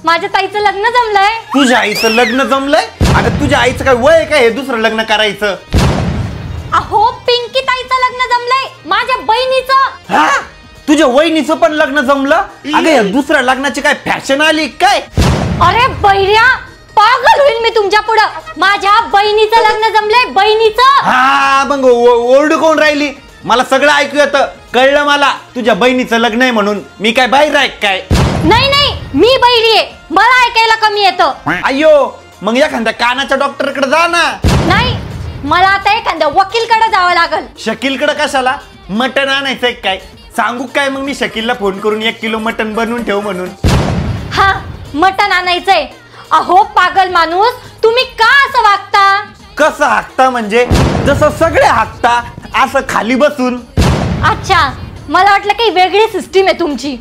माझ्या ताईचं लग्न जमलंय. तुझ्या आईचं लग्न जमलंय? अगं तुझ्या आईचं काय वय काय हे दुसरं लग्न करायचं? अहो पिंकी ताईचं लग्न जमलंय, माझ्या बहिणीचं. हा, तुझ्या वहिनीचं पण लग्न जमलं? अगं या दुसऱ्या लग्नाची काय फॅशन आली काय? अरे बहिऱ्या, पागल होईल मी तुमच्या पुढं. माझ्या बहिणीचं लग्न जमलंय, बहिणीचं. हा मग ओरडू कोण राहिली? मला सगळं ऐकू येतं, कळलं मला तुझ्या बहिणीचं लग्न आहे म्हणून. मी काय बाहेर आहे काय? नाही नाही, मी बहिरी आहे, मला ऐकायला कमी येतं. अय्यो, मग एखाद्या कानाच्या डॉक्टरकडे जा ना. नाही, मला आता एखाद्या वकीलकडे जावं लागल. शकीलकडे कशाला? मटण आणायचंय काय? सांगू काय मग मी शकीलला फोन करून 1 किलो मटण बनवून ठेव म्हणून. हा, मटण आणायचंय. अहो पागल माणूस, तुम्ही का असं वागता? कसं हाकता म्हणजे? जसं सगळे हाकता, असं खाली बसून. अच्छा, मला वाटलं काही वेगळी सिस्टीम आहे तुमची.